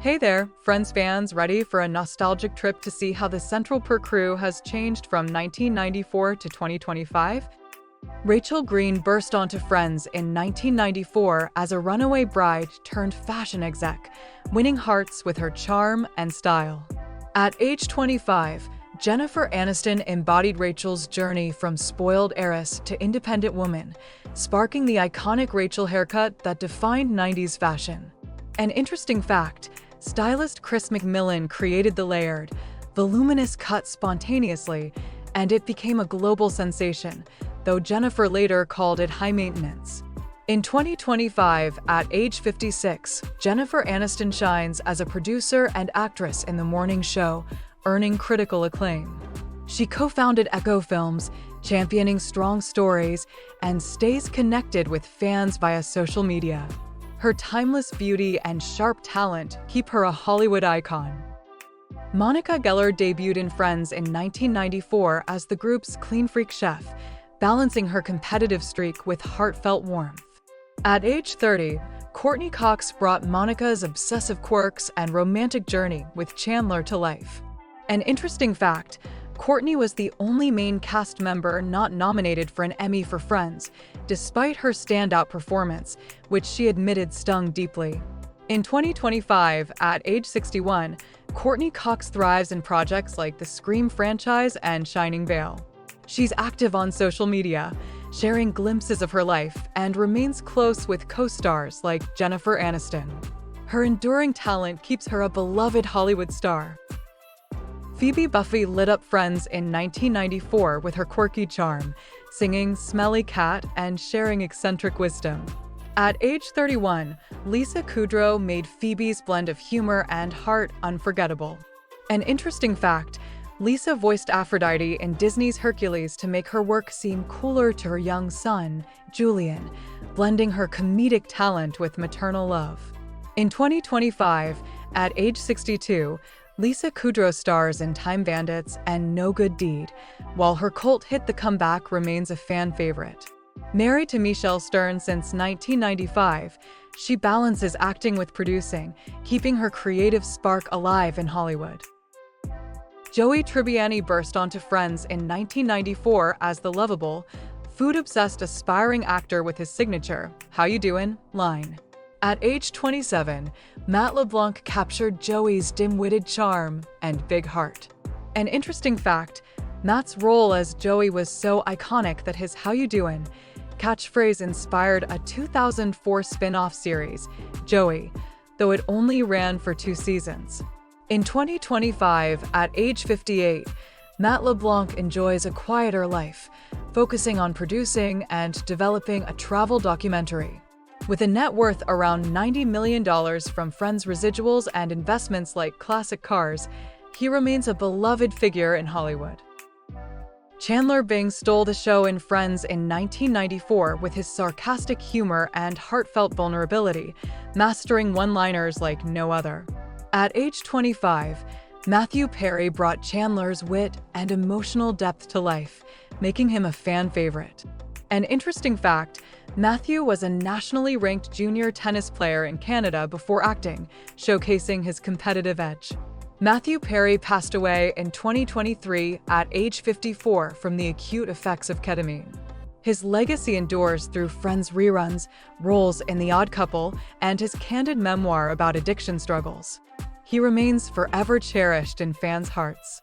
Hey there, Friends fans, ready for a nostalgic trip to see how the Central Perk crew has changed from 1994 to 2025? Rachel Green burst onto Friends in 1994 as a runaway bride turned fashion exec, winning hearts with her charm and style. At age 25, Jennifer Aniston embodied Rachel's journey from spoiled heiress to independent woman, sparking the iconic Rachel haircut that defined 90s fashion. An interesting fact, stylist Chris McMillan created the layered, voluminous cut spontaneously, and it became a global sensation, though Jennifer later called it high maintenance. In 2025, at age 56, Jennifer Aniston shines as a producer and actress in the morning show, earning critical acclaim. She co-founded Echo Films, championing strong stories, and stays connected with fans via social media. Her timeless beauty and sharp talent keep her a Hollywood icon. Monica Geller debuted in Friends in 1994 as the group's clean freak chef, balancing her competitive streak with heartfelt warmth. At age 30, Courtney Cox brought Monica's obsessive quirks and romantic journey with Chandler to life. An interesting fact, Courtney was the only main cast member not nominated for an Emmy for Friends, despite her standout performance, which she admitted stung deeply. In 2025, at age 61, Courtney Cox thrives in projects like the Scream franchise and Shining Vale. She's active on social media, sharing glimpses of her life, and remains close with co-stars like Jennifer Aniston. Her enduring talent keeps her a beloved Hollywood star. Phoebe Buffay lit up Friends in 1994 with her quirky charm, singing Smelly Cat and sharing eccentric wisdom. At age 31, Lisa Kudrow made Phoebe's blend of humor and heart unforgettable. An interesting fact, Lisa voiced Aphrodite in Disney's Hercules to make her work seem cooler to her young son, Julian, blending her comedic talent with maternal love. In 2025, at age 62, Lisa Kudrow stars in Time Bandits and No Good Deed, while her cult hit The Comeback remains a fan favorite. Married to Michelle Stern since 1995, she balances acting with producing, keeping her creative spark alive in Hollywood. Joey Tribbiani burst onto Friends in 1994 as the lovable, food-obsessed aspiring actor with his signature, "How you doin'?" line. At age 27, Matt LeBlanc captured Joey's dim-witted charm and big heart. An interesting fact, Matt's role as Joey was so iconic that his "How you doin'" catchphrase inspired a 2004 spin-off series, Joey, though it only ran for 2 seasons. In 2025, at age 58, Matt LeBlanc enjoys a quieter life, focusing on producing and developing a travel documentary. With a net worth around $90 million from Friends residuals and investments like classic cars, he remains a beloved figure in Hollywood. Chandler Bing stole the show in Friends in 1994 with his sarcastic humor and heartfelt vulnerability, mastering one-liners like no other. At age 25, Matthew Perry brought Chandler's wit and emotional depth to life, making him a fan favorite. An interesting fact, Matthew was a nationally ranked junior tennis player in Canada before acting, showcasing his competitive edge. Matthew Perry passed away in 2023 at age 54 from the acute effects of ketamine. His legacy endures through Friends reruns, roles in The Odd Couple, and his candid memoir about addiction struggles. He remains forever cherished in fans' hearts.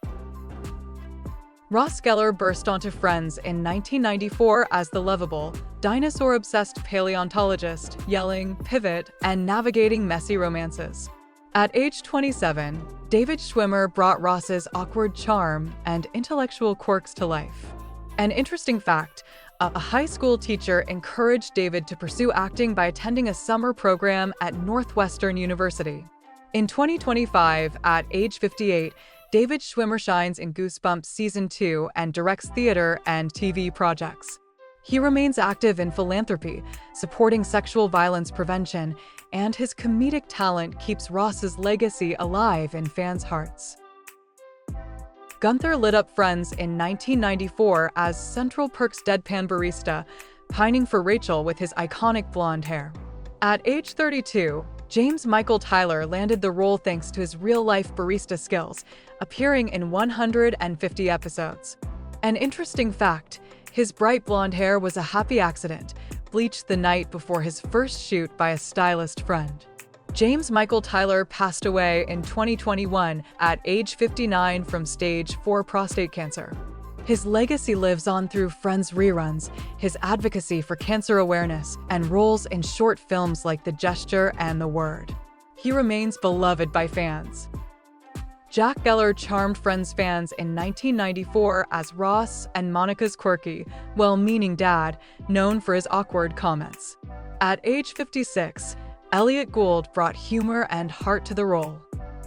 Ross Geller burst onto Friends in 1994 as the lovable, dinosaur-obsessed paleontologist, yelling, pivot, and navigating messy romances. At age 27, David Schwimmer brought Ross's awkward charm and intellectual quirks to life. An interesting fact, a high school teacher encouraged David to pursue acting by attending a summer program at Northwestern University. In 2025, at age 58, David Schwimmer shines in Goosebumps Season 2 and directs theater and TV projects. He remains active in philanthropy, supporting sexual violence prevention, and his comedic talent keeps Ross's legacy alive in fans' hearts. Gunther lit up Friends in 1994 as Central Perk's deadpan barista, pining for Rachel with his iconic blonde hair. At age 32, James Michael Tyler landed the role thanks to his real-life barista skills, appearing in 150 episodes. An interesting fact, his bright blonde hair was a happy accident, bleached the night before his first shoot by a stylist friend. James Michael Tyler passed away in 2021 at age 59 from stage 4 prostate cancer. His legacy lives on through Friends reruns, his advocacy for cancer awareness, and roles in short films like The Gesture and The Word. He remains beloved by fans. Jack Geller charmed Friends fans in 1994 as Ross and Monica's quirky, well-meaning dad, known for his awkward comments. At age 56, Elliott Gould brought humor and heart to the role.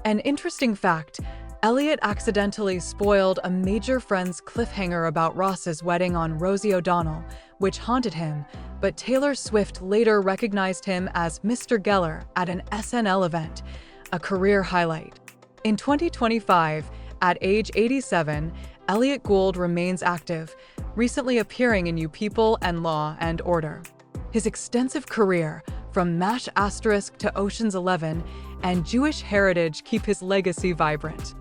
An interesting fact, Elliott accidentally spoiled a major Friends cliffhanger about Ross's wedding on Rosie O'Donnell, which haunted him, but Taylor Swift later recognized him as Mr. Geller at an SNL event, a career highlight. In 2025, at age 87, Elliott Gould remains active, recently appearing in You People and Law and Order. His extensive career, from MASH * to Ocean's 11, and Jewish heritage keep his legacy vibrant.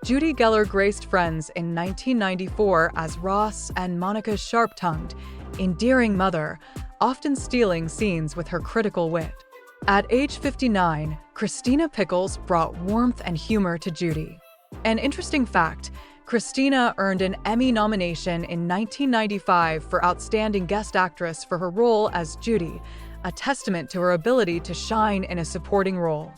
Judy Geller graced Friends in 1994 as Ross and Monica's sharp-tongued, endearing mother, often stealing scenes with her critical wit. At age 59, Christina Pickles brought warmth and humor to Judy. An interesting fact, Christina earned an Emmy nomination in 1995 for Outstanding Guest Actress for her role as Judy, a testament to her ability to shine in a supporting role.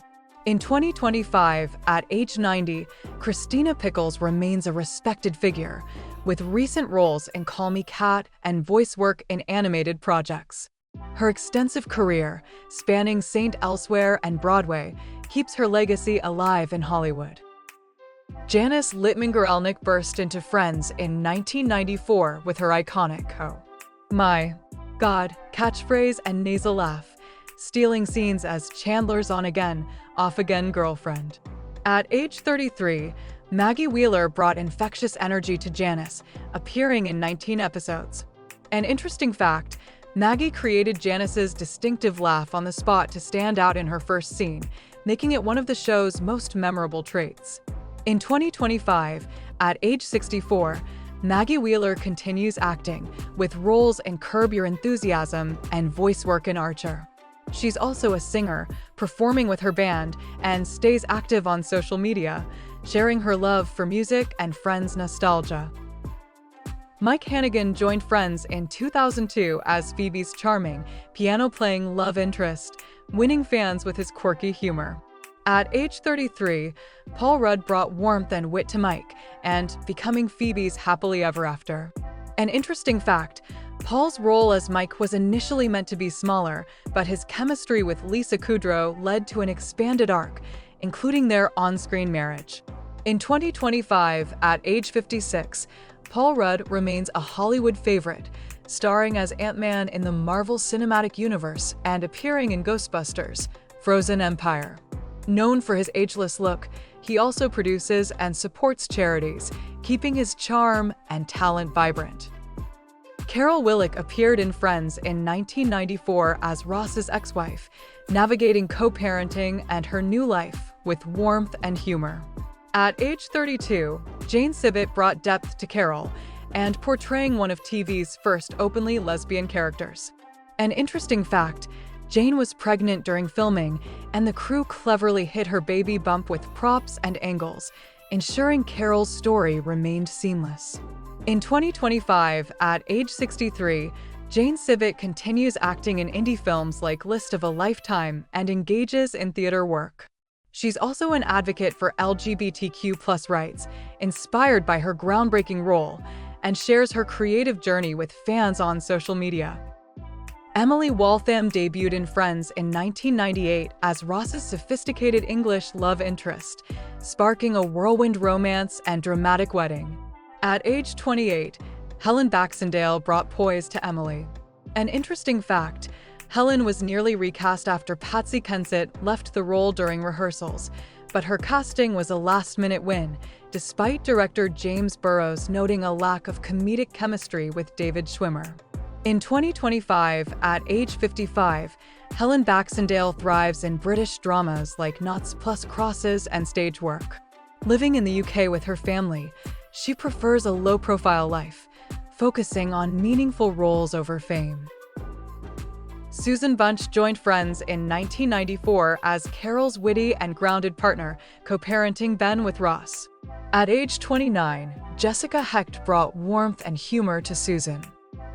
In 2025, at age 90, Christina Pickles remains a respected figure, with recent roles in Call Me Kat and voice work in animated projects. Her extensive career, spanning St. Elsewhere and Broadway, keeps her legacy alive in Hollywood. Janice Littman-Guralnick burst into Friends in 1994 with her iconic "Oh my God" catchphrase and nasal laugh, stealing scenes as Chandler's on-again, off-again girlfriend. At age 33, Maggie Wheeler brought infectious energy to Janice, appearing in 19 episodes. An interesting fact, Maggie created Janice's distinctive laugh on the spot to stand out in her first scene, making it one of the show's most memorable traits. In 2025, at age 64, Maggie Wheeler continues acting, with roles in Curb Your Enthusiasm and voice work in Archer. She's also a singer, performing with her band, and stays active on social media, sharing her love for music and Friends nostalgia. Mike Hannigan joined Friends in 2002 as Phoebe's charming, piano-playing love interest, winning fans with his quirky humor. At age 33, Paul Rudd brought warmth and wit to Mike, and becoming Phoebe's happily ever after. An interesting fact, Paul's role as Mike was initially meant to be smaller, but his chemistry with Lisa Kudrow led to an expanded arc, including their on-screen marriage. In 2025, at age 56, Paul Rudd remains a Hollywood favorite, starring as Ant-Man in the Marvel Cinematic Universe and appearing in Ghostbusters: Frozen Empire. Known for his ageless look, he also produces and supports charities, keeping his charm and talent vibrant. Carol Willick appeared in Friends in 1994 as Ross's ex-wife, navigating co-parenting and her new life with warmth and humor. At age 32, Jane Sibbett brought depth to Carol, and portraying one of TV's first openly lesbian characters. An interesting fact, Jane was pregnant during filming, and the crew cleverly hid her baby bump with props and angles, ensuring Carol's story remained seamless. In 2025, at age 63, Jane Sibbett continues acting in indie films like List of a Lifetime and engages in theater work. She's also an advocate for LGBTQ+ rights, inspired by her groundbreaking role, and shares her creative journey with fans on social media. Emily Waltham debuted in Friends in 1998 as Ross's sophisticated English love interest, sparking a whirlwind romance and dramatic wedding. At age 28, Helen Baxendale brought poise to Emily. An interesting fact, Helen was nearly recast after Patsy Kensit left the role during rehearsals, but her casting was a last-minute win, despite director James Burrows noting a lack of comedic chemistry with David Schwimmer. In 2025, at age 55, Helen Baxendale thrives in British dramas like Noughts Plus Crosses and stage work. Living in the UK with her family, she prefers a low-profile life, focusing on meaningful roles over fame. Susan Bunch joined Friends in 1994 as Carol's witty and grounded partner, co-parenting Ben with Ross. At age 29, Jessica Hecht brought warmth and humor to Susan.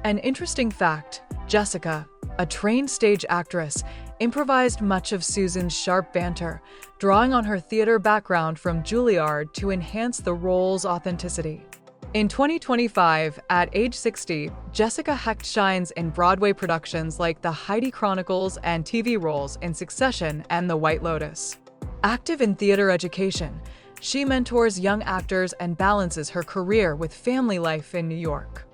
An interesting fact, Jessica, a trained stage actress, improvised much of Susan's sharp banter, drawing on her theater background from Juilliard to enhance the role's authenticity. In 2025, at age 60, Jessica Hecht shines in Broadway productions like The Heidi Chronicles and TV roles in Succession and The White Lotus. Active in theater education, she mentors young actors and balances her career with family life in New York.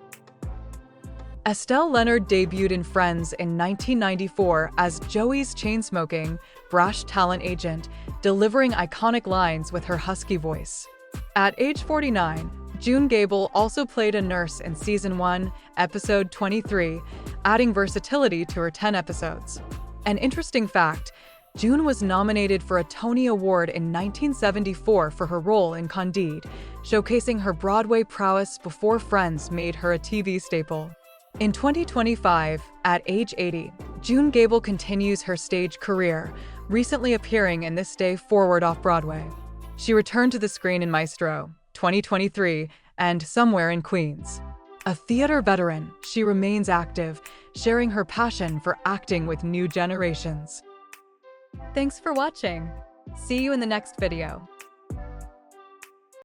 Estelle Leonard debuted in Friends in 1994 as Joey's chain-smoking, brash talent agent, delivering iconic lines with her husky voice. At age 49, June Gable also played a nurse in Season 1, Episode 23, adding versatility to her 10 episodes. An interesting fact, June was nominated for a Tony Award in 1974 for her role in Candide, showcasing her Broadway prowess before Friends made her a TV staple. In 2025, at age 80, June Gable continues her stage career, recently appearing in This Day Forward off-Broadway. She returned to the screen in Maestro, 2023, and Somewhere in Queens. A theater veteran, she remains active, sharing her passion for acting with new generations. Thanks for watching. See you in the next video.